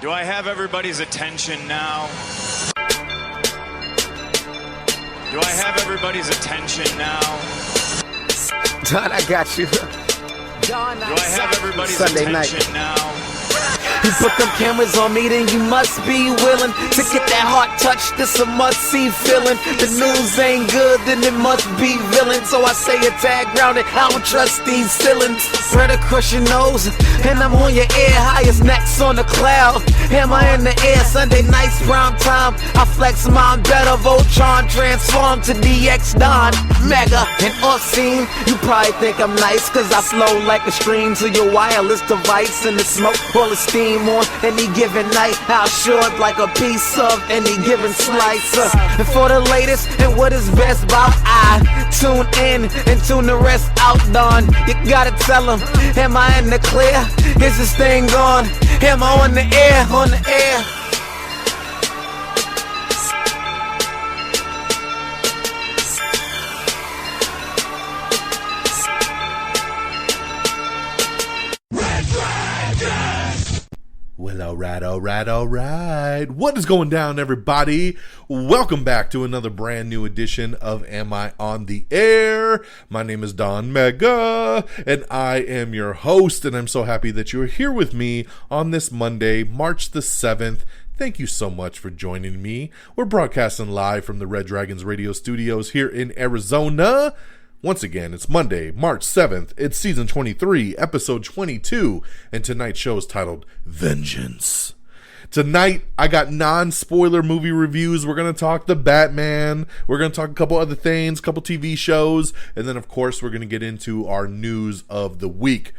Do I have everybody's attention now? Do I have everybody's attention now? Don, I got you. Do I have everybody's Sunday attention night. now? You put them cameras on me, then you must be willing to get that heart touch. This a must-see feeling. The news ain't good, then it must be villain. So I say a tag grounded, I don't trust these ceilings. Spread across your nose, and I'm on your ear, high as necks on the cloud. Am I in the air? Sunday nights, prime time. I flex mine better, Voltron transform to DX Don Mega and Unseen. You probably think I'm nice, cause I flow like a stream to your wireless device, and the smoke full of steam on any given night. I'll short like a piece of any given slice. And for the latest and what is best about, I tune in and tune the rest out. Don, you gotta tell them, am I in the clear? Is this thing on? Am I on the air? On the air? Well, all right. What is going down, everybody? Welcome back to another brand new edition of Am I on the Air? My name is Don Mega, and I am your host, and I'm so happy that you're here with me on this Monday, March the 7th. Thank you so much for joining me. We're broadcasting live from the Red Dragons radio studios here in Arizona. Once again, it's Monday, March 7th. It's season 23, episode 22, and tonight's show is titled Vengeance. Tonight, I got non-spoiler movie reviews. We're going to talk the Batman. We're going to talk a couple other things, a couple TV shows, and then, of course, we're going to get into our news of the week.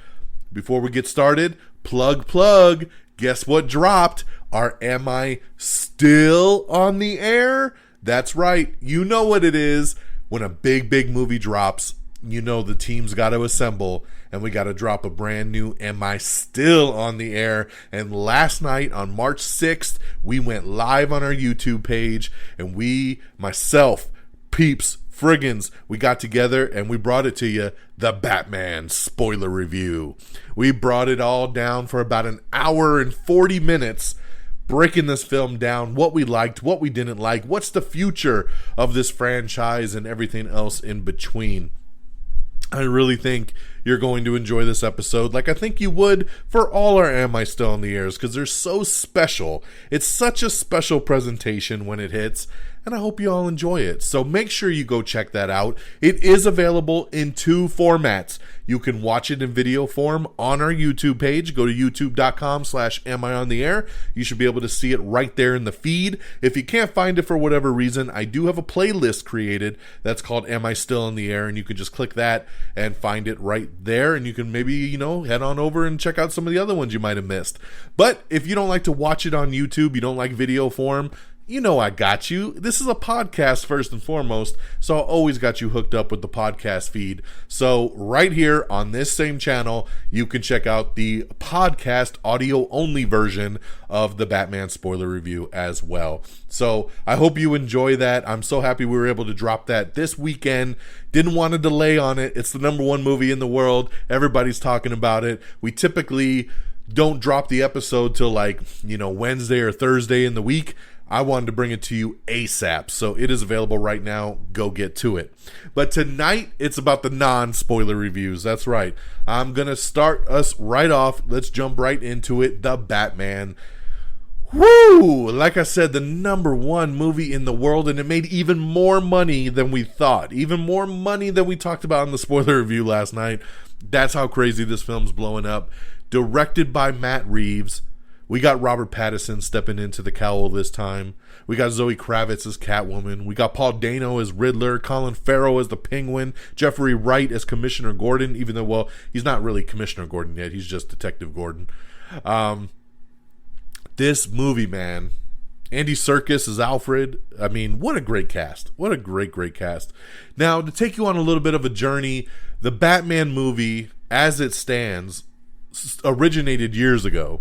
Before we get started, plug. Guess what dropped? Our Am I Still on the Air? That's right. You know what it is. When a big movie drops, you know the team's got to assemble, and we got to drop a brand new Am I Still on the Air? And last night on March 6th, we went live on our YouTube page, and we, myself, Peeps, Friggins, we got together and we brought it to you, the Batman spoiler review. We brought it all down for about an hour and 40 minutes, breaking this film down, what we liked, what we didn't like, what's the future of this franchise, and everything else in between. I really think you're going to enjoy this episode like I think you would for all our Am I Still on the Airs, because they're so special. It's such a special presentation when it hits, and I hope you all enjoy it. So make sure you go check that out. It is available in two formats. You can watch it in video form on our YouTube page. Go to youtube.com/amiontheair. You should be able to see it right there in the feed. If you can't find it for whatever reason, I do have a playlist created that's called Am I Still on the Air? And you can just click that and find it right there. And you can maybe, head on over and check out some of the other ones you might have missed. But if you don't like to watch it on YouTube, you don't like video form, I got you. This is a podcast first and foremost, so I always got you hooked up with the podcast feed. So right here on this same channel, you can check out the podcast audio-only version of the Batman spoiler review as well. So I hope you enjoy that. I'm so happy we were able to drop that this weekend. Didn't want to delay on it. It's the number one movie in the world. Everybody's talking about it. We typically don't drop the episode till Wednesday or Thursday in the week. I wanted to bring it to you ASAP, so it is available right now. Go get to it. But tonight, it's about the non-spoiler reviews. That's right. I'm going to start us right off. Let's jump right into it. The Batman. Woo! Like I said, the number one movie in the world, and it made even more money than we thought. Even more money than we talked about in the spoiler review last night. That's how crazy this film's blowing up. Directed by Matt Reeves. We got Robert Pattinson stepping into the cowl this time. We got Zoe Kravitz as Catwoman. We got Paul Dano as Riddler. Colin Farrell as the Penguin. Jeffrey Wright as Commissioner Gordon, even though, he's not really Commissioner Gordon yet. He's just Detective Gordon. This movie, man. Andy Serkis as Alfred. I mean, what a great cast. What a great cast. Now, to take you on a little bit of a journey, the Batman movie, as it stands, originated years ago.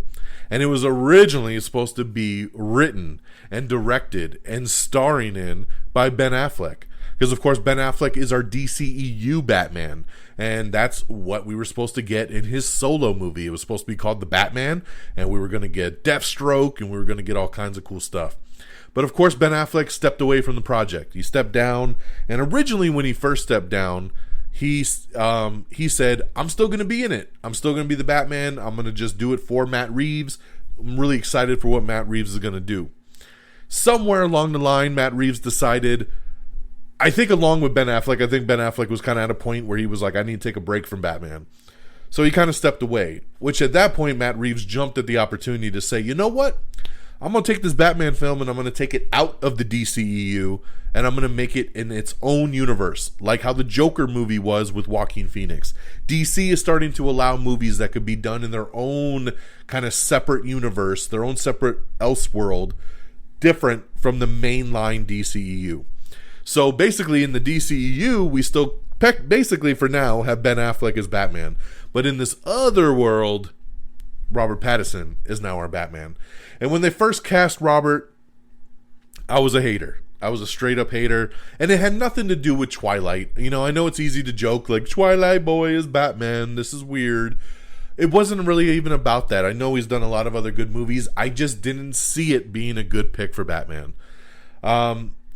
And it was originally supposed to be written and directed and starring in by Ben Affleck. Because, of course, Ben Affleck is our DCEU Batman. And that's what we were supposed to get in his solo movie. It was supposed to be called The Batman. And we were going to get Deathstroke. And we were going to get all kinds of cool stuff. But, of course, Ben Affleck stepped away from the project. He stepped down. And originally, when he first stepped down, he said, I'm still going to be in it. I'm still going to be the Batman. I'm going to just do it for Matt Reeves. I'm really excited for what Matt Reeves is going to do. Somewhere along the line, Matt Reeves decided, I think along with Ben Affleck, I think Ben Affleck was kind of at a point where he was like, I need to take a break from Batman. So he kind of stepped away, which at that point, Matt Reeves jumped at the opportunity to say, you know what? I'm going to take this Batman film and I'm going to take it out of the DCEU and I'm going to make it in its own universe, like how the Joker movie was with Joaquin Phoenix. DC is starting to allow movies that could be done in their own kind of separate universe, their own separate Elseworld, different from the mainline DCEU. So basically in the DCEU, we still basically for now have Ben Affleck as Batman. But in this other world, Robert Pattinson is now our Batman. And when they first cast Robert, I was a hater. I was a straight up hater. And it had nothing to do with Twilight. You know, I know it's easy to joke like Twilight boy is Batman. This is weird. It wasn't really even about that. I know he's done a lot of other good movies. I just didn't see it being a good pick for Batman.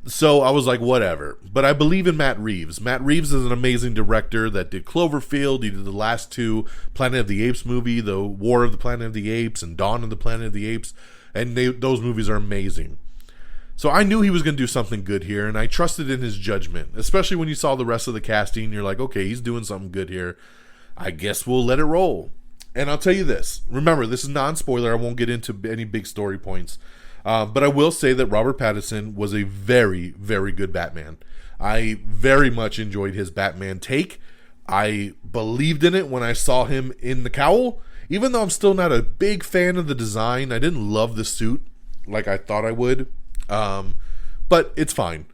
So I was like, whatever. But I believe in Matt Reeves. Matt Reeves is an amazing director that did Cloverfield. He did the last two Planet of the Apes movie, the War of the Planet of the Apes and Dawn of the Planet of the Apes. And those movies are amazing. So I knew he was going to do something good here, and I trusted in his judgment. Especially when you saw the rest of the casting, you're like, okay, he's doing something good here. I guess we'll let it roll. And I'll tell you this. Remember, this is non-spoiler. I won't get into any big story points. But I will say that Robert Pattinson was a very, very good Batman. I very much enjoyed his Batman take. I believed in it when I saw him in the cowl. Even though I'm still not a big fan of the design, I didn't love the suit like I thought I would. But it's fine.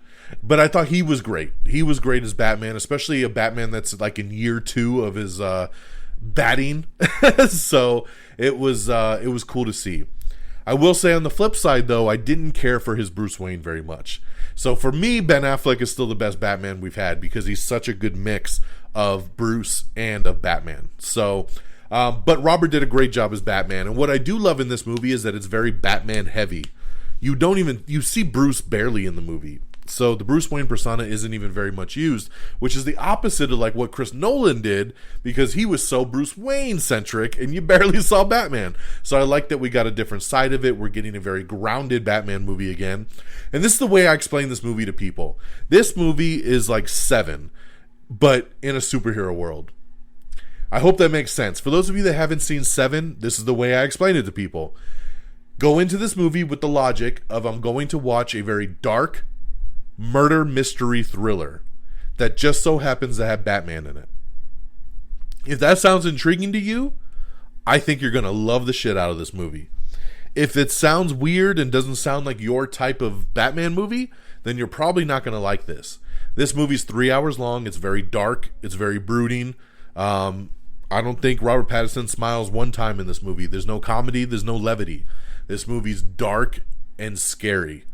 But I thought he was great. He was great as Batman, especially a Batman that's like in year 2 of his batting. So it was cool to see. I will say on the flip side, though, I didn't care for his Bruce Wayne very much. So for me, Ben Affleck is still the best Batman we've had because he's such a good mix of Bruce and of Batman. So, but Robert did a great job as Batman. And what I do love in this movie is that it's very Batman heavy. You see Bruce barely in the movie. So the Bruce Wayne persona isn't even very much used, which is the opposite of like what Chris Nolan did because he was so Bruce Wayne centric and you barely saw Batman. So I like that we got a different side of it. We're getting a very grounded Batman movie again. And this is the way I explain this movie to people. This movie is like Seven, but in a superhero world. I hope that makes sense. For those of you that haven't seen Seven, this is the way I explain it to people. Go into this movie with the logic of I'm going to watch a very dark murder mystery thriller that just so happens to have Batman in it. If that sounds intriguing to you, I think you're going to love the shit out of this movie. If it sounds weird and doesn't sound like your type of Batman movie, then you're probably not going to like this. This movie's 3 hours long. It's very dark. It's very brooding. I don't think Robert Pattinson smiles one time in this movie. There's no comedy. There's no levity. This movie's dark and scary.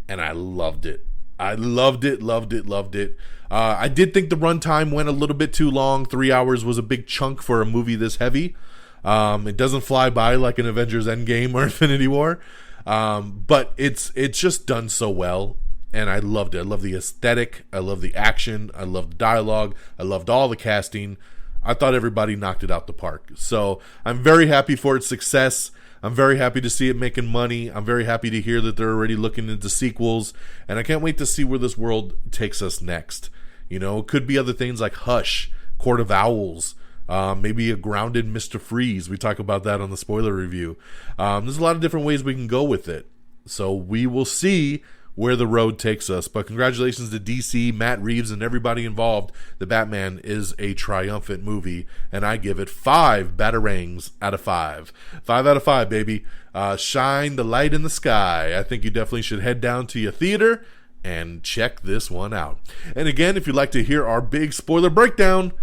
And I loved it. I loved it. I did think the runtime went a little bit too long. 3 hours was a big chunk for a movie this heavy. It doesn't fly by like an Avengers Endgame or Infinity War. But it's just done so well. And I loved it. I love the aesthetic. I love the action. I love the dialogue. I loved all the casting. I thought everybody knocked it out the park. So I'm very happy for its success. I'm very happy to see it making money. I'm very happy to hear that they're already looking into sequels. And I can't wait to see where this world takes us next. You know, it could be other things like Hush, Court of Owls, maybe a grounded Mr. Freeze. We talk about that on the spoiler review. There's a lot of different ways we can go with it. So we will see where the road takes us. But congratulations to DC, Matt Reeves, and everybody involved. The Batman is a triumphant movie, and I give it 5 Batarangs out of 5. 5 out of 5, baby. Shine the light in the sky. I think you definitely should head down to your theater and check this one out. And again, if you'd like to hear our big spoiler breakdown,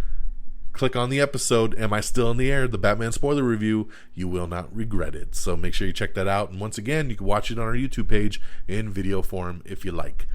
click on the episode, Am I Still in the Air? The Batman spoiler review. You will not regret it. So make sure you check that out. And once again, you can watch it on our YouTube page in video form if you like.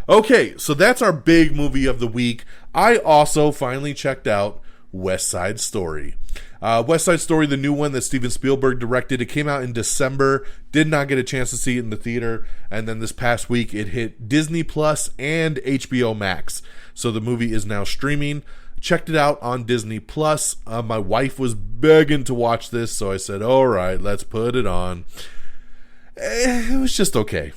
Okay, so that's our big movie of the week. I also finally checked out West Side Story. West Side Story, the new one that Steven Spielberg directed. It came out in December. Did not get a chance to see it in the theater. And then this past week, it hit Disney Plus and HBO Max. So the movie is now streaming. Checked it out on Disney Plus. My wife was begging to watch this, so I said, all right, let's put it on. It was just okay.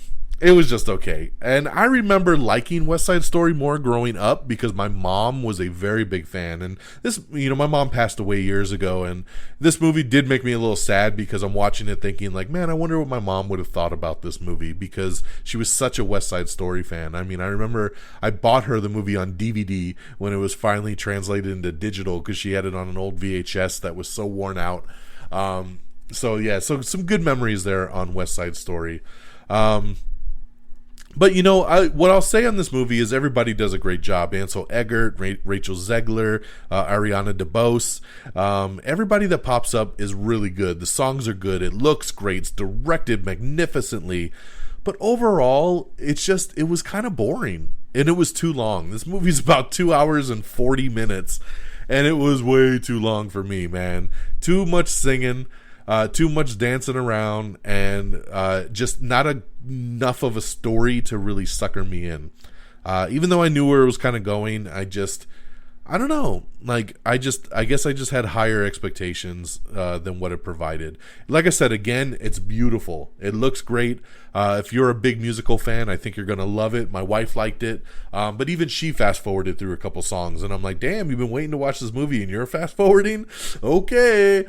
And I remember liking West Side Story more growing up because my mom was a very big fan. And this, my mom passed away years ago, and this movie did make me a little sad because I'm watching it thinking like, man, I wonder what my mom would have thought about this movie because she was such a West Side Story fan. I mean, I remember I bought her the movie on DVD when it was finally translated into digital because she had it on an old VHS that was so worn out. So some good memories there on West Side Story. But, what I'll say on this movie is everybody does a great job. Ansel Elgort, Rachel Zegler, Ariana DeBose. Everybody that pops up is really good. The songs are good. It looks great. It's directed magnificently. But overall, it was kind of boring. And it was too long. This movie's about 2 hours and 40 minutes. And it was way too long for me, man. Too much singing. Too much dancing around, and just not enough of a story to really sucker me in. Even though I knew where it was kind of going, I don't know. Like, I guess I just had higher expectations than what it provided. Like I said, again, it's beautiful. It looks great. If you're a big musical fan, I think you're going to love it. My wife liked it. But even she fast-forwarded through a couple songs. And I'm like, damn, you've been waiting to watch this movie and you're fast-forwarding? Okay.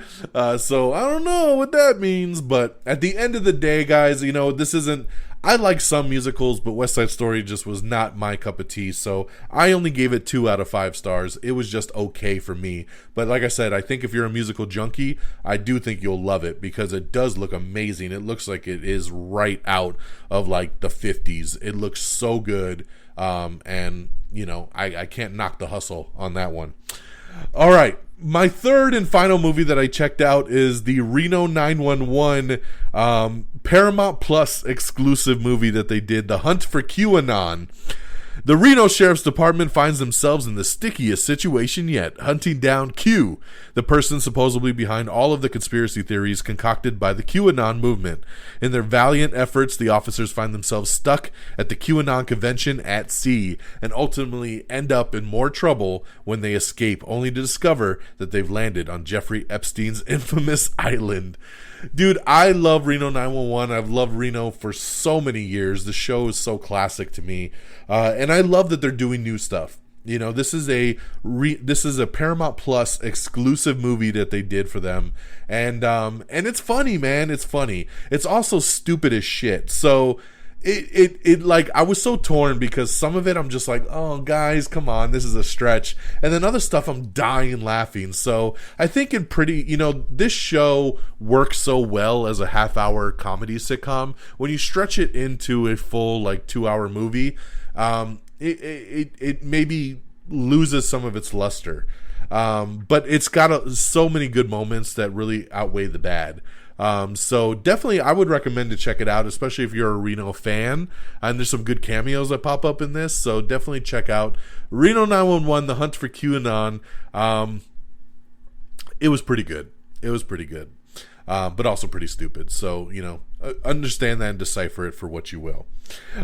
So I don't know what that means. But at the end of the day, guys, this isn't... I like some musicals, but West Side Story just was not my cup of tea, so I only gave it 2 out of 5 stars. It was just okay for me. But like I said, I think if you're a musical junkie, I do think you'll love it because it does look amazing. It looks like it is right out of like the 50s. It looks so good, and I can't knock the hustle on that one. All right. My third and final movie that I checked out is the Reno 911 Paramount Plus exclusive movie that they did, The Hunt for Qanon. The Reno Sheriff's Department finds themselves in the stickiest situation yet, hunting down Q, the person supposedly behind all of the conspiracy theories concocted by the QAnon movement. In their valiant efforts, the officers find themselves stuck at the QAnon convention at sea and ultimately end up in more trouble when they escape, only to discover that they've landed on Jeffrey Epstein's infamous island. Dude, I love Reno 911. I've loved Reno for so many years. The show is so classic to me. And I love that they're doing new stuff. This is a Paramount Plus exclusive movie that they did for them. And it's funny, man. It's funny. It's also stupid as shit. So it like, I was so torn because some of it I'm just like, oh guys, come on, this is a stretch. And then other stuff I'm dying laughing. So I think this show works so well as a half-hour comedy sitcom. When you stretch it into a full like 2-hour movie, it maybe loses some of its luster. But it's got so many good moments that really outweigh the bad. So definitely I would recommend to check it out, especially if you're a Reno fan, and there's some good cameos that pop up in this, so definitely check out Reno 911, The Hunt for Qanon. It was pretty good, but also pretty stupid, so understand that and decipher it for what you will.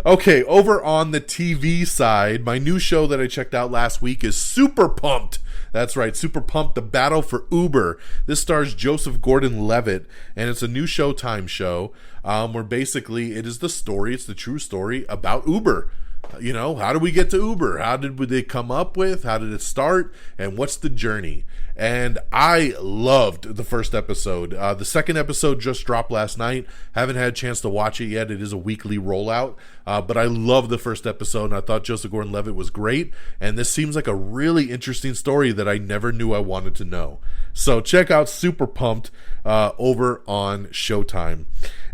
Okay, over on the TV side, my new show that I checked out last week is Super Pumped. That's right, Super Pumped, The Battle for Uber. This stars Joseph Gordon-Levitt, and it's a new Showtime show where basically it's the true story about Uber. How did we get to Uber? How did they come up with? How did it start? And what's the journey? And I loved the first episode. The second episode just dropped last night. Haven't had a chance to watch it yet. It is a weekly rollout. But I loved the first episode, and I thought Joseph Gordon-Levitt was great. And this seems like a really interesting story that I never knew I wanted to know. So check out Super Pumped over on Showtime.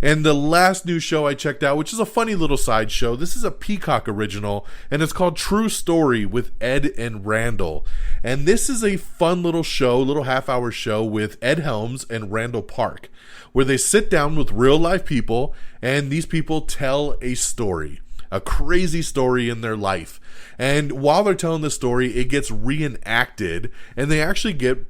And the last new show I checked out, which is a funny little side show, this is a Peacock original, and it's called True Story with Ed and Randall. And this is a fun little half-hour show with Ed Helms and Randall Park, where they sit down with real-life people, and these people tell a story. a crazy story in their life. And while they're telling the story, it gets reenacted, and they actually get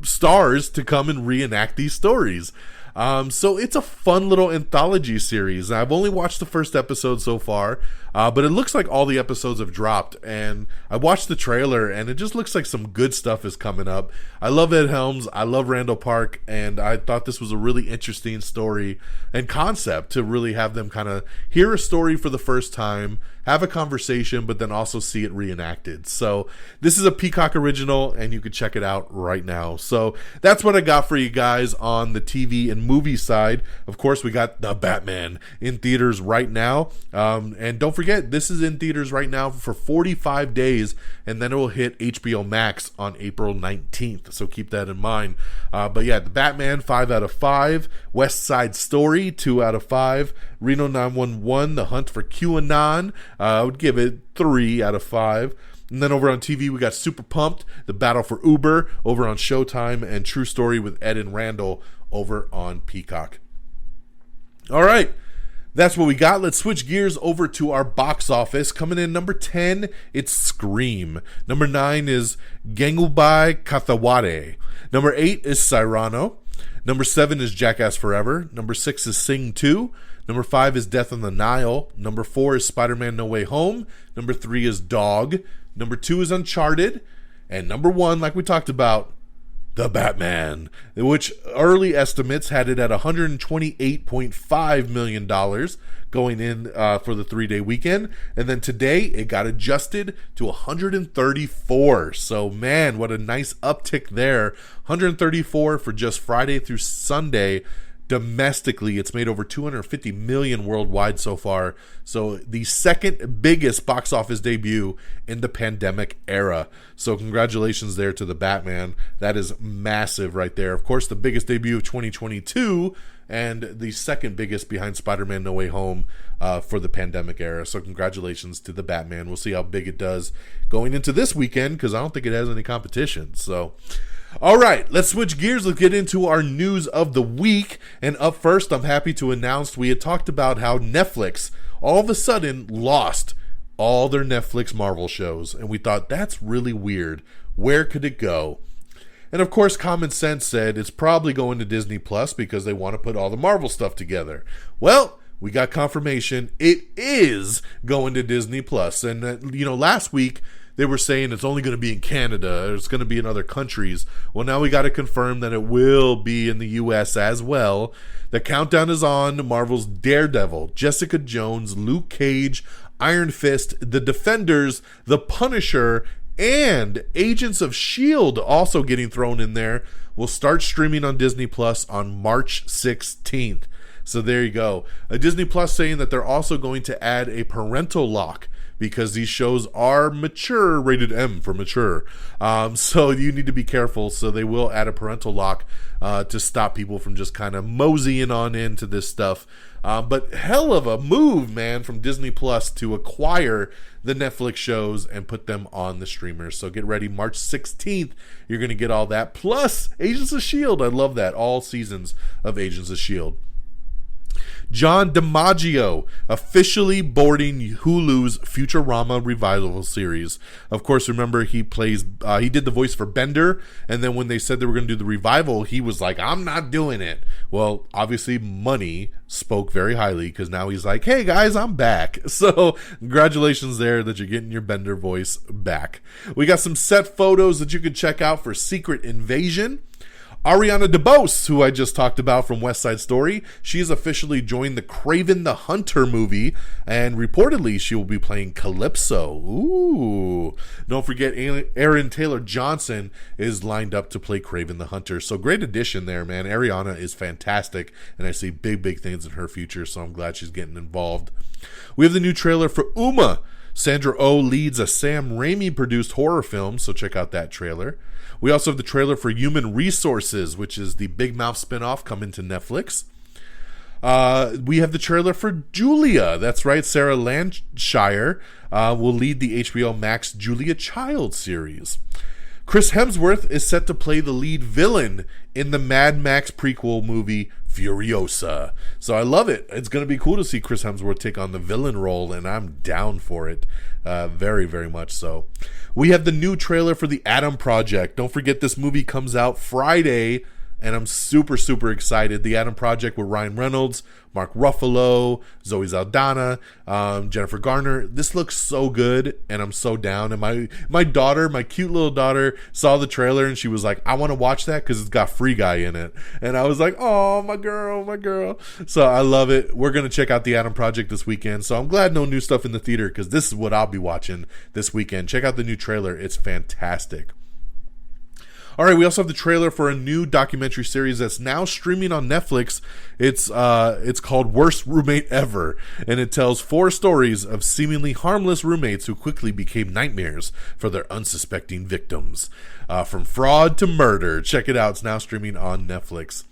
stars to come and reenact these stories. So it's a fun little anthology series. I've only watched the first episode so far, but it looks like all the episodes have dropped, and I watched the trailer, and it just looks like some good stuff is coming up. I love Ed Helms, I love Randall Park, and I thought this was a really interesting story and concept to really have them kind of hear a story for the first time, have a conversation, but then also see it reenacted. So this is a Peacock original, and you can check it out right now. So that's what I got for you guys on the TV and movie side. Of course, we got The Batman in theaters right now. And don't forget, this is in theaters right now for 45 days, and then it will hit HBO Max on April 19th. So keep that in mind. But yeah, The Batman, 5 out of 5. West Side Story, 2 out of 5. Reno 911, The Hunt for Qanon, I would give it 3 out of 5. And then over on TV, we got Super Pumped, The Battle for Uber over on Showtime, and True Story with Ed and Randall over on Peacock. All right, that's what we got. Let's switch gears over to our box office. Coming in number 10, it's Scream. Number 9 is Gangubai Kathawade. Number 8 is Cyrano. Number 7 is Jackass Forever. Number 6 is Sing 2. Number 5 is Death on the Nile. Number 4 is Spider-Man No Way Home. Number 3 is Dog. Number 2 is Uncharted. And number 1, like we talked about, The Batman, which early estimates had it at $128.5 million going in for the 3-day weekend. And then today it got adjusted to 134. So man, what a nice uptick there. 134 for just Friday through Sunday. Domestically, it's made over 250 million worldwide so far. So the second biggest box office debut in the pandemic era. So congratulations there to The Batman. That is massive right there. Of course, the biggest debut of 2022 and the second biggest behind Spider-Man No Way Home for the pandemic era. So congratulations to The Batman. We'll see how big it does going into this weekend, because I don't think it has any competition. So all right, let's switch gears. Let's get into our news of the week. And up first, I'm happy to announce we had talked about how Netflix all of a sudden lost all their Netflix Marvel shows. And we thought, that's really weird. Where could it go? And of course, common sense said it's probably going to Disney Plus because they want to put all the Marvel stuff together. Well, we got confirmation it is going to Disney Plus. And, last week, they were saying it's only going to be in Canada, it's going to be in other countries. Well, now we got to confirm that it will be in the U.S. as well. The countdown is on to Marvel's Daredevil, Jessica Jones, Luke Cage, Iron Fist, The Defenders, The Punisher, and Agents of S.H.I.E.L.D. also getting thrown in there. Will start streaming on Disney Plus on March 16th. So there you go. Disney Plus saying that they're also going to add a parental lock, because these shows are mature, rated M for mature. So you need to be careful. So they will add a parental lock to stop people from just kind of moseying on into this stuff. But hell of a move, man, from Disney Plus to acquire the Netflix shows and put them on the streamers. So get ready. March 16th, you're going to get all that. Plus Agents of S.H.I.E.L.D. I love that. All seasons of Agents of S.H.I.E.L.D. John Dimaggio officially boarding Hulu's Futurama revival series. Of course, remember he did the voice for Bender, and then when they said they were going to do the revival, he was like, I'm not doing it. Well, obviously money spoke very highly, because now he's like, hey guys, I'm back. So congratulations there that you're getting your Bender voice back. We got some set photos that you can check out for Secret Invasion. Ariana DeBose, who I just talked about from West Side Story, she's officially joined the Kraven the Hunter movie, and reportedly she will be playing Calypso. Ooh. Don't forget, Aaron Taylor Johnson is lined up to play Kraven the Hunter. So great addition there, man. Ariana is fantastic, and I see big, big things in her future, so I'm glad she's getting involved. We have the new trailer for Uma. Sandra Oh leads a Sam Raimi-produced horror film, so check out that trailer. We also have the trailer for Human Resources, which is the Big Mouth spinoff coming to Netflix. We have the trailer for Julia. That's right, Sarah Lancashire will lead the HBO Max Julia Child series. Chris Hemsworth is set to play the lead villain in the Mad Max prequel movie Furiosa. So I love it. It's going to be cool to see Chris Hemsworth take on the villain role, and I'm down for it. Very, very much so. We have the new trailer for the Adam Project. Don't forget, this movie comes out Friday, and I'm super, super excited. The Adam Project with Ryan Reynolds, Mark Ruffalo, Zoe Saldana, Jennifer Garner. This looks so good, and I'm so down. And my daughter, my cute little daughter, saw the trailer, and she was like, I want to watch that because it's got Free Guy in it. And I was like, oh, my girl, my girl. So I love it. We're going to check out the Adam Project this weekend. So I'm glad no new stuff in the theater, because this is what I'll be watching this weekend. Check out the new trailer. It's fantastic. All right, we also have the trailer for a new documentary series that's now streaming on Netflix. It's called Worst Roommate Ever, and it tells 4 stories of seemingly harmless roommates who quickly became nightmares for their unsuspecting victims. From fraud to murder. Check it out. It's now streaming on Netflix.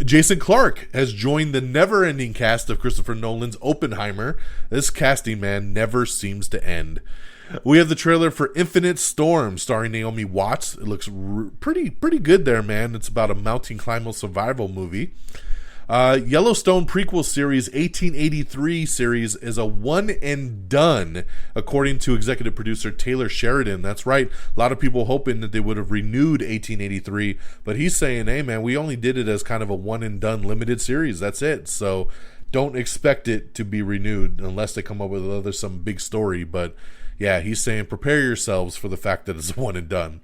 Jason Clarke has joined the never-ending cast of Christopher Nolan's Oppenheimer. This casting, man, never seems to end. We have the trailer for Infinite Storm starring Naomi Watts. It looks pretty good there, man. It's about a mountain climate survival movie. Yellowstone prequel series 1883 series is a one and done, according to executive producer Taylor Sheridan. That's right. A lot of people hoping that they would have renewed 1883, but he's saying, hey, man, we only did it as kind of a one and done limited series. That's it. So don't expect it to be renewed unless they come up with some big story. But yeah, he's saying prepare yourselves for the fact that it's one and done.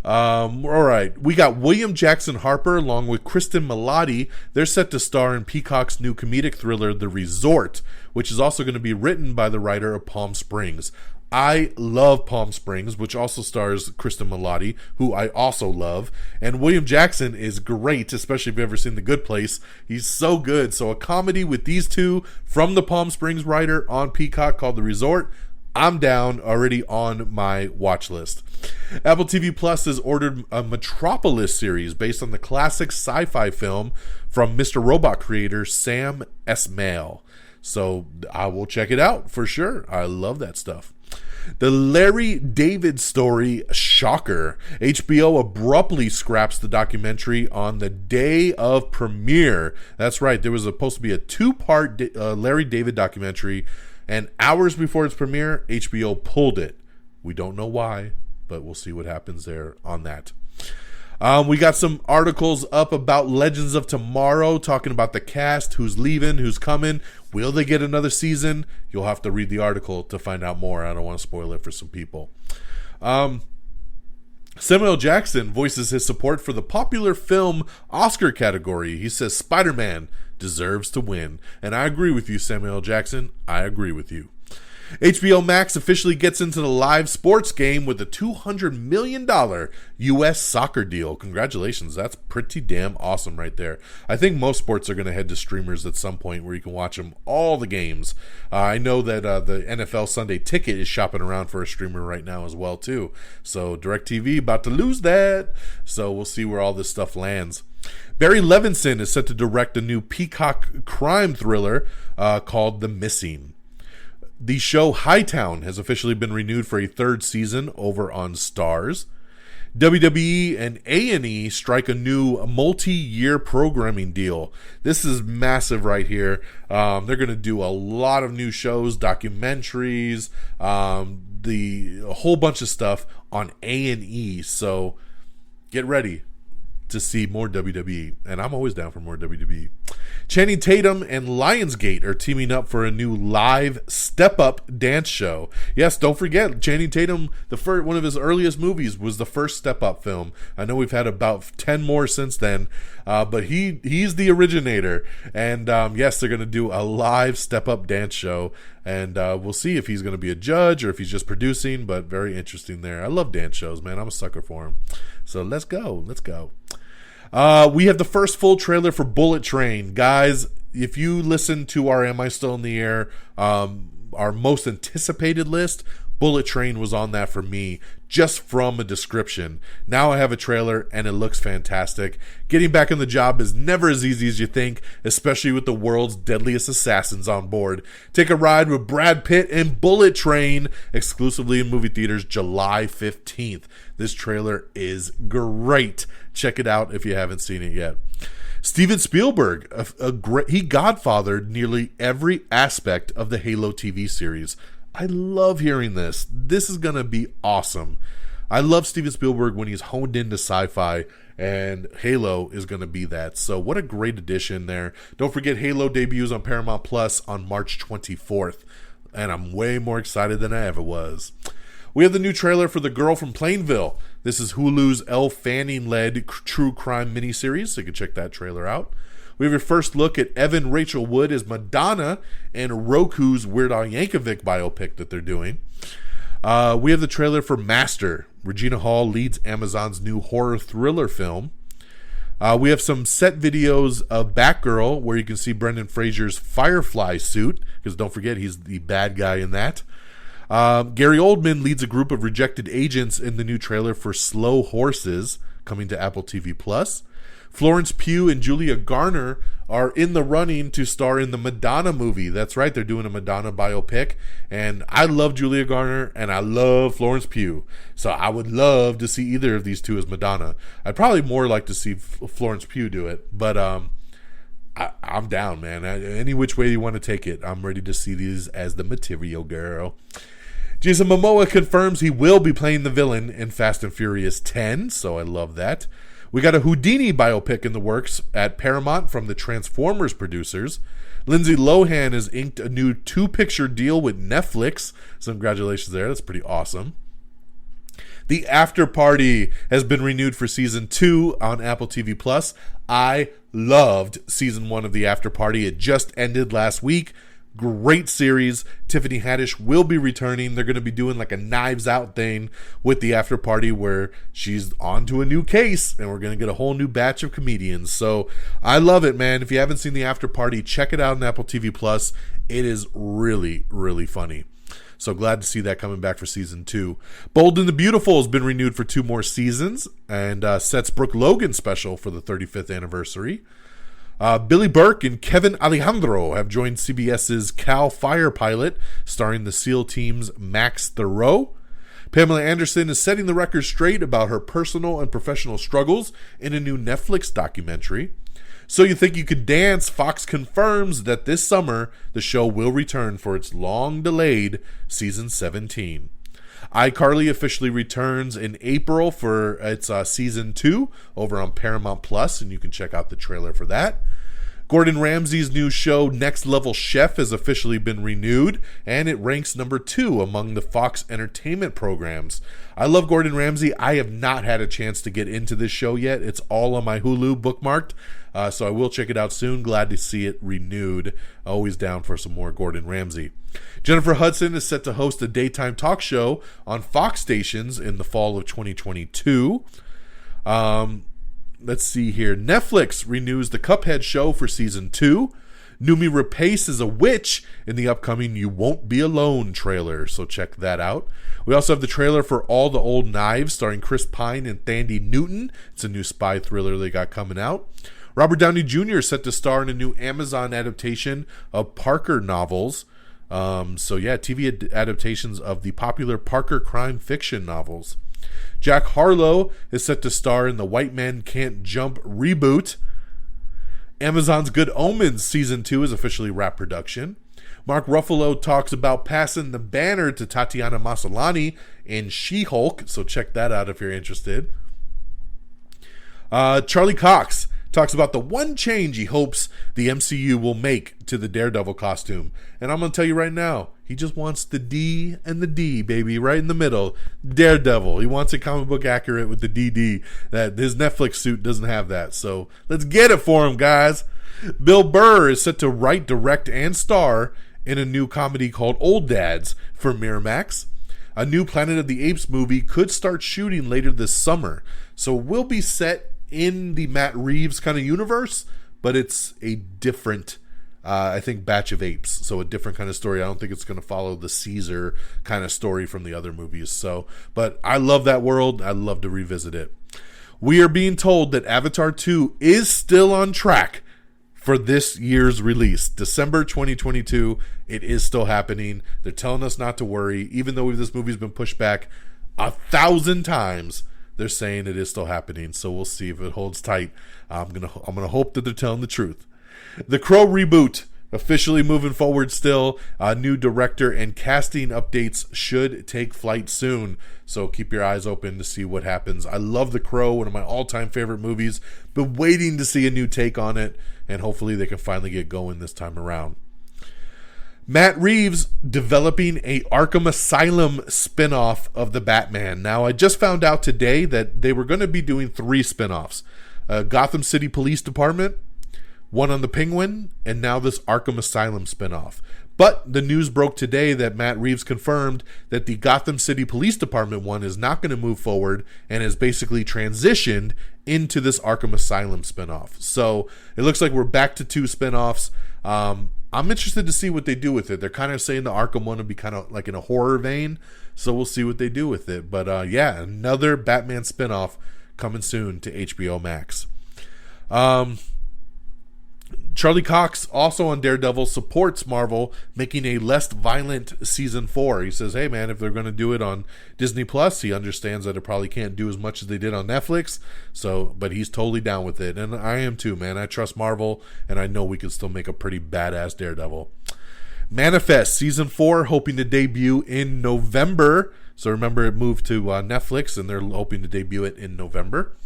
All right, we got William Jackson Harper along with Kristen Milotti. They're set to star in Peacock's new comedic thriller The Resort, which is also going to be written by the writer of Palm Springs. I love Palm Springs, which also stars Kristen Milotti, who I also love. And William Jackson is great, especially if you've ever seen The Good Place. He's so good. So a comedy with these two from the Palm Springs writer on Peacock called The Resort. I'm down, already on my watch list. Apple TV Plus has ordered a Metropolis series based on the classic sci-fi film from Mr. Robot creator Sam Esmail. So I will check it out for sure. I love that stuff. The Larry David story, shocker. HBO abruptly scraps the documentary on the day of premiere. That's right. There was supposed to be a 2-part Larry David documentary, and hours before its premiere, HBO pulled it. We don't know why, but we'll see what happens there on that. We got some articles up about Legends of Tomorrow, talking about the cast, who's leaving, who's coming. Will they get another season? You'll have to read the article to find out more. I don't want to spoil it for some people. Samuel Jackson voices his support for the popular film Oscar category. He says Spider-Man deserves to win. And I agree with you, Samuel Jackson. I agree with you. HBO Max officially gets into the live sports game with a $200 million U.S. soccer deal. Congratulations. That's pretty damn awesome right there. I think most sports are going to head to streamers at some point where you can watch them, all the games. I know that the NFL Sunday Ticket is shopping around for a streamer right now as well, too. So DirecTV about to lose that. So we'll see where all this stuff lands. Barry Levinson is set to direct a new Peacock crime thriller called The Missing. The show Hightown has officially been renewed for a 3rd season over on Starz. WWE and A&E strike a new multi-year programming deal. This is massive right here. They're going to do a lot of new shows, documentaries, a whole bunch of stuff on A&E. So get ready to see more WWE, and I'm always down for more WWE. Channing Tatum and Lionsgate are teaming up for a new live step-up dance show. Yes, don't forget, Channing Tatum, one of his earliest movies was the first step-up film. I know we've had about 10 more since then, but he's the originator. And yes, they're going to do a live step-up dance show, and we'll see if he's going to be a judge or if he's just producing, but very interesting there. I love dance shows, man. I'm a sucker for them. So let's go. We have the first full trailer for Bullet Train. Guys, if you listen to our Am I Still in the Air, our most anticipated list, Bullet Train was on that for me, just from a description. Now I have a trailer, and it looks fantastic. Getting back on the job is never as easy as you think, especially with the world's deadliest assassins on board. Take a ride with Brad Pitt and Bullet Train, exclusively in movie theaters July 15th. This trailer is great. Check it out if you haven't seen it yet. Steven Spielberg, he godfathered nearly every aspect of the Halo TV series. I love hearing this. This is going to be awesome. I love Steven Spielberg when he's honed into sci-fi, and Halo is going to be that. So what a great addition there. Don't forget, Halo debuts on Paramount Plus on March 24th, and I'm way more excited than I ever was. We have the new trailer for The Girl from Plainville. This is Hulu's Elle Fanning-led true crime miniseries, so you can check that trailer out. We have your first look at Evan Rachel Wood as Madonna and Roku's Weird Al Yankovic biopic that they're doing. We have the trailer for Master. Regina Hall leads Amazon's new horror thriller film. We have some set videos of Batgirl, where you can see Brendan Fraser's Firefly suit, because don't forget, he's the bad guy in that. Gary Oldman leads a group of rejected agents in the new trailer for Slow Horses, coming to Apple TV+. Florence Pugh and Julia Garner are in the running to star in the Madonna movie. That's right, they're doing a Madonna biopic, and I love Julia Garner and I love Florence Pugh, so I would love to see either of these two as Madonna. I'd probably more like to see Florence Pugh do it, but I'm down, man. Any which way you want to take it, I'm ready to see these as the material girl. Jason Momoa confirms he will be playing the villain in Fast and Furious 10, so I love that. We got a Houdini biopic in the works at Paramount from the Transformers producers. Lindsay Lohan has inked a new 2-picture deal with Netflix, so congratulations there. That's pretty awesome. The After Party has been renewed for Season 2 on Apple TV+. I loved Season 1 of The After Party. It just ended last week. Great series. Tiffany Haddish will be returning. They're going to be doing like a Knives Out thing with The After Party, where she's on to a new case, and we're going to get a whole new batch of comedians. So I love it, man. If you haven't seen The After Party, check it out on Apple TV+. It is really, really funny. So glad to see that coming back for Season 2. Bold and the Beautiful has been renewed for 2 more seasons, and sets Brooke Logan special for the 35th anniversary. Billy Burke and Kevin Alejandro have joined CBS's Cal Fire pilot, starring the SEAL team's Max Thoreau. Pamela Anderson is setting the record straight about her personal and professional struggles in a new Netflix documentary. So You Think You Could Dance, Fox confirms that this summer the show will return for its long-delayed season 17. iCarly officially returns in April for its season 2 over on Paramount Plus, and you can check out the trailer for that. Gordon Ramsay's new show Next Level Chef has officially been renewed, and it ranks number 2 among the Fox Entertainment programs. I love Gordon Ramsay. I have not had a chance to get into this show yet. It's all on my Hulu bookmarked, so I will check it out soon. Glad to see it renewed. Always down for some more Gordon Ramsay. Jennifer Hudson is set to host a daytime talk show on Fox stations in the fall of 2022. Let's see here. Netflix renews the Cuphead show for season 2. Noomi Rapace is a witch in the upcoming You Won't Be Alone trailer, so check that out. We also have the trailer for All the Old Knives, starring Chris Pine and Thandie Newton. It's a new spy thriller they got coming out. Robert Downey Jr. is set to star in a new Amazon adaptation of Parker novels. TV adaptations of the popular Parker crime fiction novels. Jack Harlow is set to star in the White Man Can't Jump reboot. Amazon's Good Omens Season 2 is officially wrapped production. Mark Ruffalo talks about passing the banner to Tatiana Maslany in She-Hulk, so check that out if you're interested. Charlie Cox talks about the one change he hopes the MCU will make to the Daredevil costume. And I'm going to tell you right now, he just wants the D and the D, baby, right in the middle. Daredevil. He wants it comic book accurate with the DD. That his Netflix suit doesn't have that. So let's get it for him, guys. Bill Burr is set to write, direct, and star in a new comedy called Old Dads for Miramax. A new Planet of the Apes movie could start shooting later this summer. So we'll be set in the Matt Reeves kind of universe, but it's a different I think batch of apes, so a different kind of story. I don't think it's going to follow the Caesar kind of story from the other movies. So, but I love that world. I'd love to revisit it. We are being told that Avatar 2 is still on track for this year's release, December 2022. It is still happening. They're telling us not to worry, even though this movie's been pushed back 1,000 times. they're saying it is still happening. So we'll see if it holds tight. I'm gonna hope that they're telling the truth. The Crow Reboot officially moving forward still. New director and casting updates should take flight soon. So keep your eyes open to see what happens. I love The Crow, one of my all-time favorite movies. Been waiting to see a new take on it, and hopefully they can finally get going this time around. Matt Reeves developing a Arkham Asylum spinoff of the Batman. Now, I just found out today that they were going to be doing 3 spinoffs. Gotham City Police Department, one on the Penguin, and now this Arkham Asylum spinoff. But the news broke today that Matt Reeves confirmed that the Gotham City Police Department one is not going to move forward and has basically transitioned into this Arkham Asylum spinoff. So it looks like we're back to 2 spinoffs. I'm interested to see what they do with it. They're kind of saying the Arkham one will be kind of like in a horror vein, so we'll see what they do with it. But yeah, another Batman spinoff coming soon to HBO Max. Charlie Cox, also on Daredevil, supports Marvel making a less violent season 4. He says, hey man, if they're going to do it on Disney Plus, he understands that it probably can't do as much as they did on Netflix. But he's totally down with it. And I am too, man. I trust Marvel, and I know we can still make a pretty badass Daredevil. Manifest season 4, hoping to debut in November. So remember, it moved to Netflix, and they're hoping to debut it in November.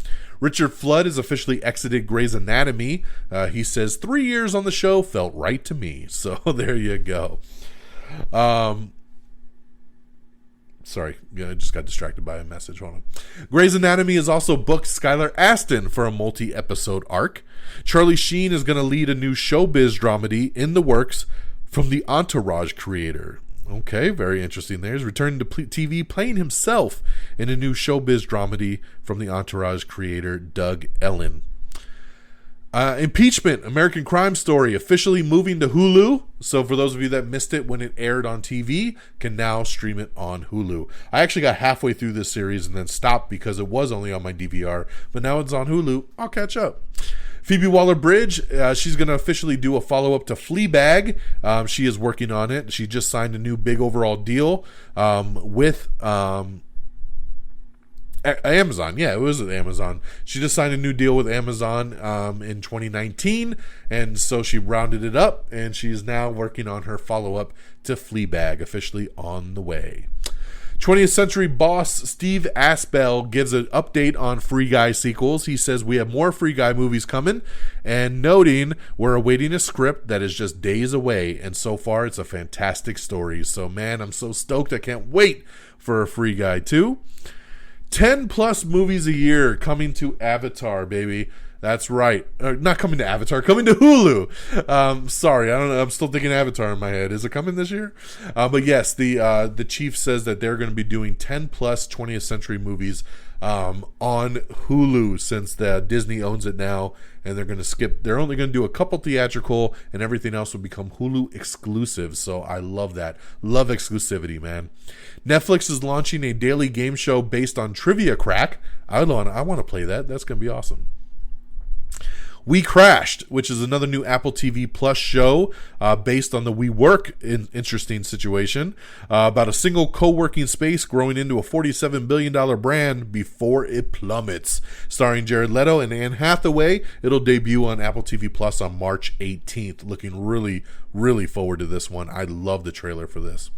Richard Flood has officially exited Grey's Anatomy. He says, 3 years on the show felt right to me. So there you go. Sorry, I just got distracted by a message. Hold on. Grey's Anatomy has also booked Skylar Astin for a multi-episode arc. Charlie Sheen is going to lead a new showbiz dramedy in the works from the Entourage creator. Okay, very interesting there. He's returning to TV, playing himself in a new showbiz dramedy from the Entourage creator, Doug Ellen. Impeachment, American Crime Story, officially moving to Hulu. So for those of you that missed it when it aired on TV, can now stream it on Hulu. I actually got halfway through this series and then stopped because it was only on my DVR. But now it's on Hulu. I'll catch up. Phoebe Waller-Bridge, she's going to officially do a follow-up to Fleabag. She is working on it. She just signed a new big overall deal with Amazon. Yeah, it was with Amazon. She just signed a new deal with Amazon in 2019, and so she rounded it up, and she's now working on her follow-up to Fleabag, officially on the way. 20th Century boss Steve Aspel gives an update on Free Guy sequels. He says we have more Free Guy movies coming, and noting we're awaiting a script that is just days away, and so far it's a fantastic story. So man, I'm so stoked. I can't wait for a Free Guy 2. 10 plus movies a year coming to Avatar, baby. That's right. Not coming to Avatar, coming to Hulu. Sorry, I don't know. I'm still thinking Avatar in my head. Is it coming this year? But yes, the chief says that they're going to be doing 10 plus 20th Century movies on Hulu, since Disney owns it now, and they're going to skip. They're only going to do a couple theatrical, and everything else will become Hulu exclusive. So I love that. Love exclusivity, man. Netflix is launching a daily game show based on Trivia Crack. I want to play that. That's going to be awesome. We Crashed, which is another new Apple TV Plus show based on the WeWork interesting situation about a single co-working space growing into a $47 billion brand before it plummets. Starring Jared Leto and Anne Hathaway, it'll debut on Apple TV Plus on March 18th. Looking really, really forward to this one. I love the trailer for this.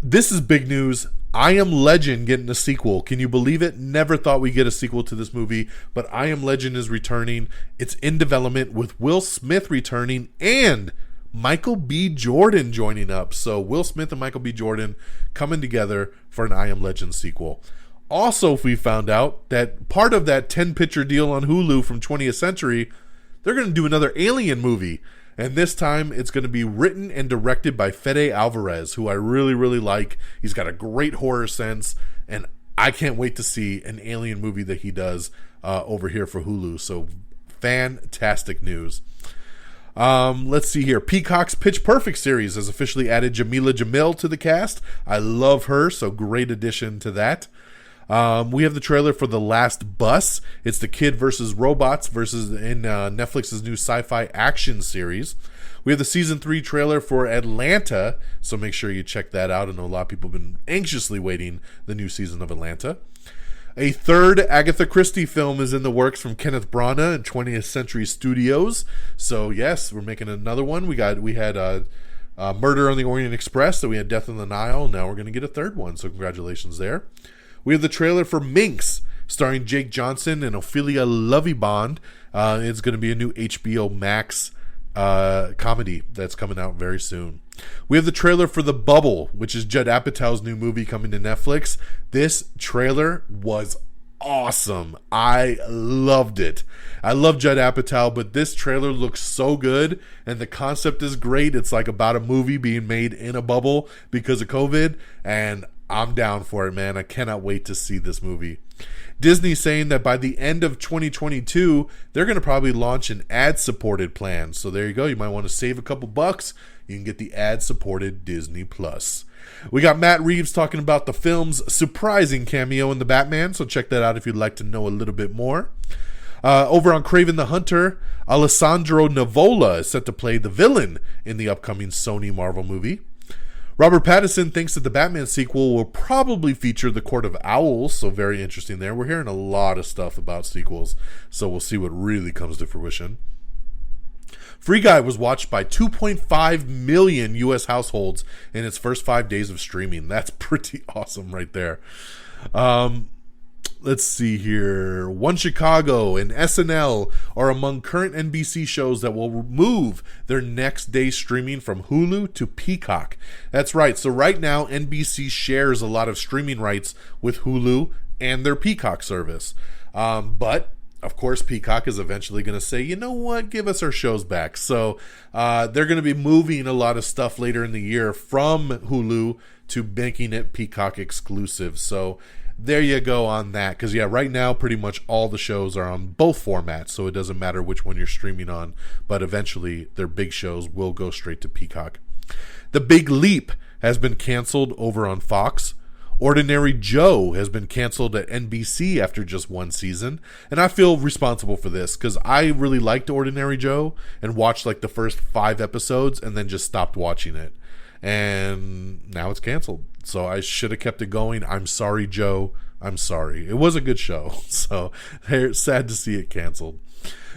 This is big news. I Am Legend getting a sequel. Can you believe it? Never thought we'd get a sequel to this movie, but I Am Legend is returning. It's in development with Will Smith returning and Michael B. Jordan joining up. So Will Smith and Michael B. Jordan coming together for an I Am Legend sequel. Also, we found out that part of that 10-picture deal on Hulu from 20th Century, they're going to do another Alien movie. And this time, it's going to be written and directed by Fede Alvarez, who I really, really like. He's got a great horror sense, and I can't wait to see an Alien movie that he does over here for Hulu. So, fantastic news. Let's see here. Peacock's Pitch Perfect series has officially added Jamila Jamil to the cast. I love her, so great addition to that. We have the trailer for The Last Bus. It's the kid versus robots versus in Netflix's new sci-fi action series. We have the season 3 trailer for Atlanta, so make sure you check that out. I know a lot of people have been anxiously waiting the new season of Atlanta. A third Agatha Christie film is in the works from Kenneth Branagh and 20th Century Studios. So yes, we're making another one. We had Murder on the Orient Express, so we had Death on the Nile. Now we're going to get a third one, so congratulations there. We have the trailer for Minx, starring Jake Johnson and Ophelia Lovibond. It's going to be a new HBO Max comedy that's coming out very soon. We have the trailer for The Bubble, which is Judd Apatow's new movie coming to Netflix. This trailer was awesome. I loved it. I love Judd Apatow, but this trailer looks so good, and the concept is great. It's like about a movie being made in a bubble because of COVID, and I'm down for it, man. I cannot wait to see this movie. Disney's saying that by the end of 2022, they're going to probably launch an ad-supported plan. So there you go. You might want to save a couple bucks. You can get the ad-supported Disney Plus. We got Matt Reeves talking about the film's surprising cameo in The Batman, so check that out if you'd like to know a little bit more. Over on Kraven the Hunter, Alessandro Nivola is set to play the villain in the upcoming Sony Marvel movie. Robert Pattinson thinks that the Batman sequel will probably feature the Court of Owls, so very interesting there. We're hearing a lot of stuff about sequels, so we'll see what really comes to fruition. Free Guy was watched by 2.5 million U.S. households in its first 5 days of streaming. That's pretty awesome right there. Let's see here. One Chicago and SNL are among current NBC shows that will move their next day streaming from Hulu to Peacock. That's right. So right now, NBC shares a lot of streaming rights with Hulu and their Peacock service. But of course, Peacock is eventually going to say, you know what, give us our shows back. So they're going to be moving a lot of stuff later in the year from Hulu to making it Peacock exclusive. So there you go on that. Because, yeah, right now, pretty much all the shows are on both formats. So it doesn't matter which one you're streaming on. But eventually, their big shows will go straight to Peacock. The Big Leap has been canceled over on Fox. Ordinary Joe has been canceled at NBC after just one season. And I feel responsible for this because I really liked Ordinary Joe and watched like the first 5 episodes and then just stopped watching it. And now it's canceled. So I should have kept it going. I'm sorry, Joe. I'm sorry. It was a good show. So sad to see it canceled.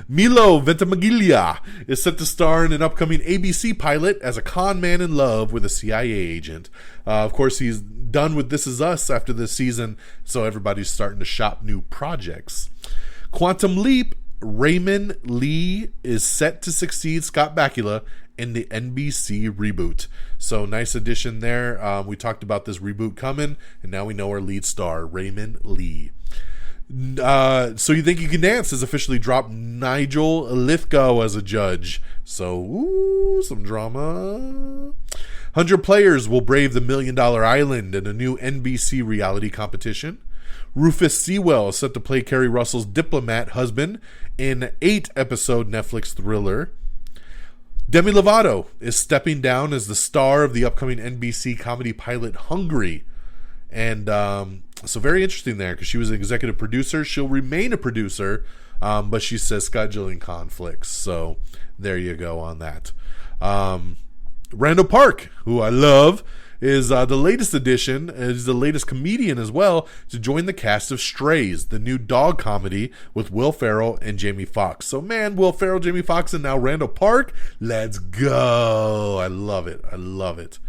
Milo Ventimiglia is set to star in an upcoming ABC pilot as a con man in love with a CIA agent. Of course, he's done with This Is Us after this season, so everybody's starting to shop new projects. Quantum Leap, Raymond Lee is set to succeed Scott Bakula in the NBC reboot. So nice addition there. We talked about this reboot coming, and now we know our lead star, Raymond Lee. So You Think You Can Dance has officially dropped Nigel Lithgow as a judge. So, some drama. 100 players will brave the $1 Million Island in a new NBC reality competition. Rufus Sewell is set to play Kerry Russell's diplomat husband in 8-episode Netflix thriller. Demi Lovato is stepping down as the star of the upcoming NBC comedy pilot Hungry. And so very interesting there because she was an executive producer. She'll remain a producer, but she says scheduling conflicts. So there you go on that. Randall Park, who I love, is the latest addition, is the latest comedian as well, to join the cast of Strays, the new dog comedy with Will Ferrell and Jamie Foxx. So, man, Will Ferrell, Jamie Foxx, and now Randall Park. Let's go. I love it. I love it.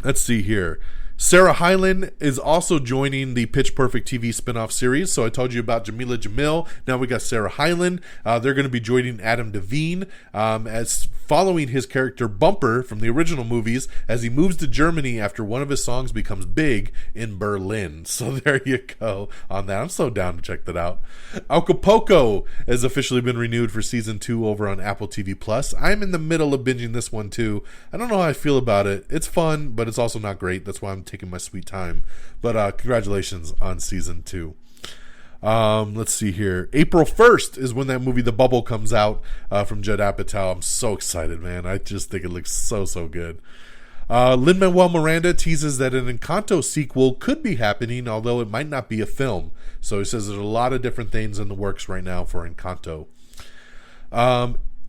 Let's see here. Sarah Hyland is also joining the Pitch Perfect TV spinoff series. So I told you about Jamila Jamil. Now we got Sarah Hyland. They're going to be joining Adam Devine as following his character Bumper from the original movies as he moves to Germany after one of his songs becomes big in Berlin. So there you go on that. I'm so down to check that out. Acapulco has officially been renewed for season 2 over on Apple TV Plus. I'm in the middle of binging this one too. I don't know how I feel about it. It's fun, but it's also not great. That's why I'm taking my sweet time. But congratulations on season 2. Let's see here. April 1st is when that movie The Bubble comes out from Judd Apatow. I'm so excited, man. I just think it looks so good. Lin-Manuel Miranda teases that an Encanto sequel could be happening, although it might not be a film. So he says there's a lot of different things in the works right now for Encanto.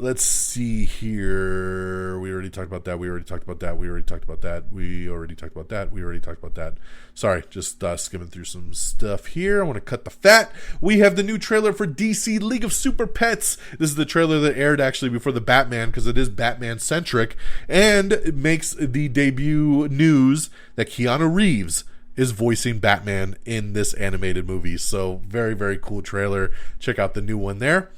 let's see here. We already talked about that. We already talked about that. We already talked about that. We already talked about that. We already talked about that. Sorry, just skimming through some stuff here. I want to cut the fat. We have the new trailer for DC League of Super Pets. This is the trailer that aired actually before the Batman, because it is Batman-centric, and it makes the debut news that Keanu Reeves is voicing Batman in this animated movie. So very, very cool trailer. Check out the new one there.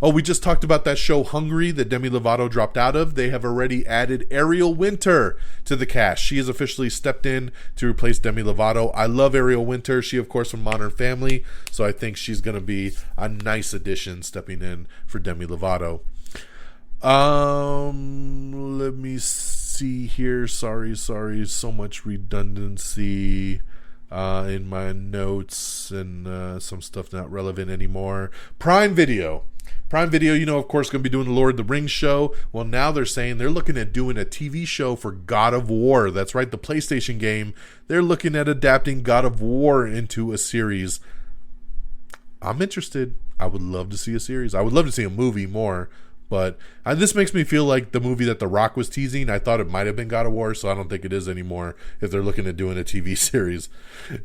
Oh, we just talked about that show Hungry that Demi Lovato dropped out of. They have already added Ariel Winter to the cast. She has officially stepped in to replace Demi Lovato. I love Ariel Winter. She, of course, from Modern Family. So I think she's going to be a nice addition stepping in for Demi Lovato. Let me see here. Sorry. So much redundancy in my notes and some stuff not relevant anymore. Prime Video, of course, going to be doing the Lord of the Rings show. Well, now they're saying they're looking at doing a TV show for God of War. That's right, the PlayStation game. They're looking at adapting God of War into a series. I'm interested. I would love to see a series. I would love to see a movie more. But this makes me feel like the movie that The Rock was teasing. I thought it might have been God of War, so I don't think it is anymore if they're looking at doing a TV series.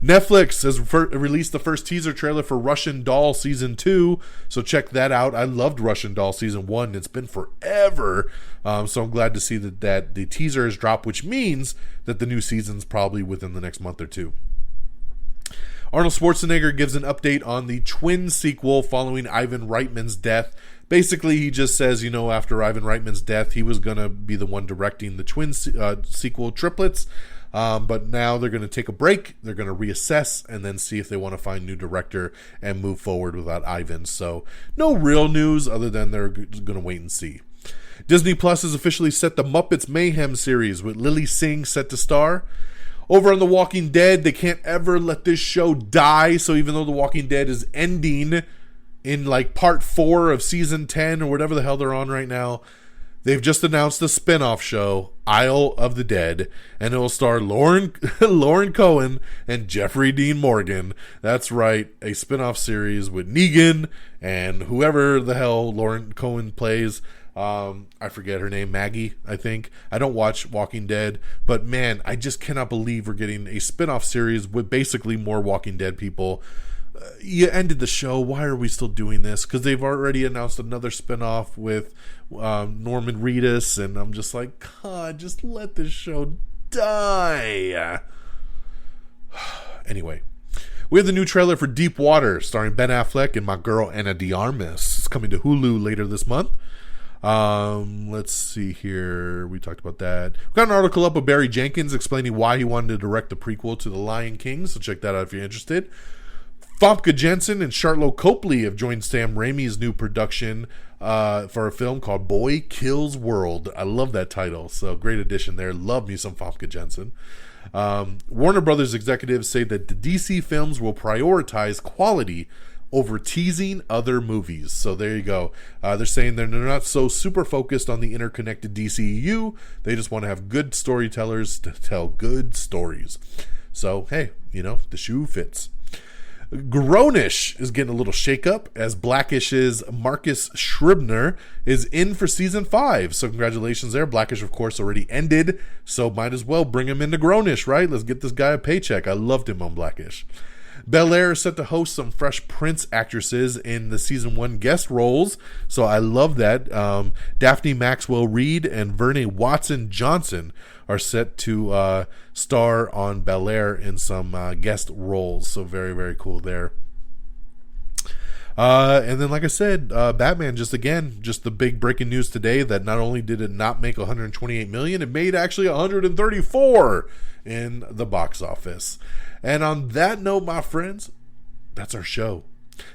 Netflix has released the first teaser trailer for Russian Doll Season 2, so check that out. I loved Russian Doll Season 1. It's been forever, so I'm glad to see that the teaser has dropped, which means that the new season's probably within the next month or two. Arnold Schwarzenegger gives an update on the Twin sequel following Ivan Reitman's death. Basically, he just says, after Ivan Reitman's death, he was going to be the one directing the Twin sequel triplets. But now they're going to take a break. They're going to reassess and then see if they want to find a new director and move forward without Ivan. So no real news other than they're going to wait and see. Disney Plus has officially set the Muppets Mayhem series with Lily Singh set to star. Over on The Walking Dead, they can't ever let this show die. So even though The Walking Dead is ending in like part 4 of season 10 or whatever the hell they're on right now, they've just announced a spin-off show, Isle of the Dead, and it will star Lauren Cohen and Jeffrey Dean Morgan. That's right, a spin-off series with Negan and whoever the hell Lauren Cohen plays. I forget her name, Maggie, I think. I don't watch Walking Dead, but man, I just cannot believe we're getting a spin-off series with basically more Walking Dead people. You ended the show. Why are we still doing this? Because they've already announced another spinoff with Norman Reedus, and I'm just like, God, just let this show die. Anyway, we have the new trailer for Deep Water, starring Ben Affleck and my girl Ana de Armas. It's coming to Hulu later this month. Let's see here. We talked about that. We've got an article up with Barry Jenkins explaining why he wanted to direct the prequel to The Lion King, so check that out if you're interested. Famke Janssen and Charlotte Copley have joined Sam Raimi's new production for a film called Boy Kills World. I love that title, so great addition there. Love me some Famke Janssen. Warner Brothers executives say that the DC films will prioritize quality over teasing other movies. So there you go. They're saying they're not so super focused on the interconnected DCEU. They just want to have good storytellers to tell good stories. So, hey, the shoe fits. Grownish is getting a little shakeup as Blackish's Marcus Scribner is in for season 5. So congratulations there. Blackish, of course, already ended, so might as well bring him into Grownish, right? Let's get this guy a paycheck. I loved him on Blackish. Bel-Air is set to host some Fresh Prince actresses in the season 1 guest roles, so I love that. Daphne Maxwell Reid and Verne Watson Johnson are set to star on Bel-Air in some guest roles, so very, very cool there. And then, like I said, Batman, just the big breaking news today that not only did it not make $128 million, it made actually $134 in the box office. And on that note, my friends, that's our show.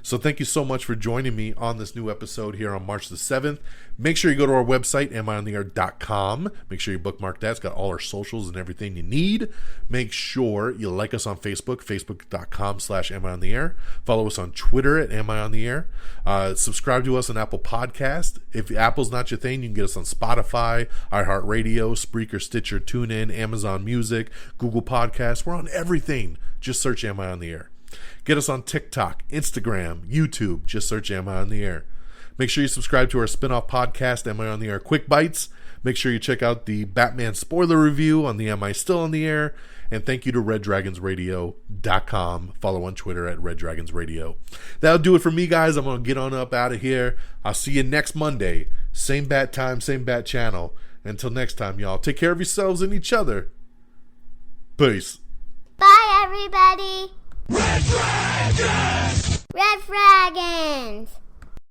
So thank you so much for joining me on this new episode here on March the 7th. Make sure you go to our website, amiontheair.com. Make sure you bookmark that. It's got all our socials and everything you need. Make sure you like us on Facebook, facebook.com/amiontheair. Follow us on Twitter at amiontheair. Subscribe to us on Apple Podcast. If Apple's not your thing, you can get us on Spotify, iHeartRadio, Spreaker, Stitcher, TuneIn, Amazon Music, Google Podcasts. We're on everything. Just search Am I on the Air. Get us on TikTok, Instagram, YouTube. Just search Am I on the Air. Make sure you subscribe to our spin-off podcast, Am I on the Air Quick Bites? Make sure you check out the Batman spoiler review on the Am I Still on the Air? And thank you to RedDragonsRadio.com. Follow on Twitter at RedDragonsRadio. That'll do it for me, guys. I'm going to get on up out of here. I'll see you next Monday. Same bat time, same bat channel. Until next time, y'all. Take care of yourselves and each other. Peace. Bye, everybody. Red Dragons! Red Dragons!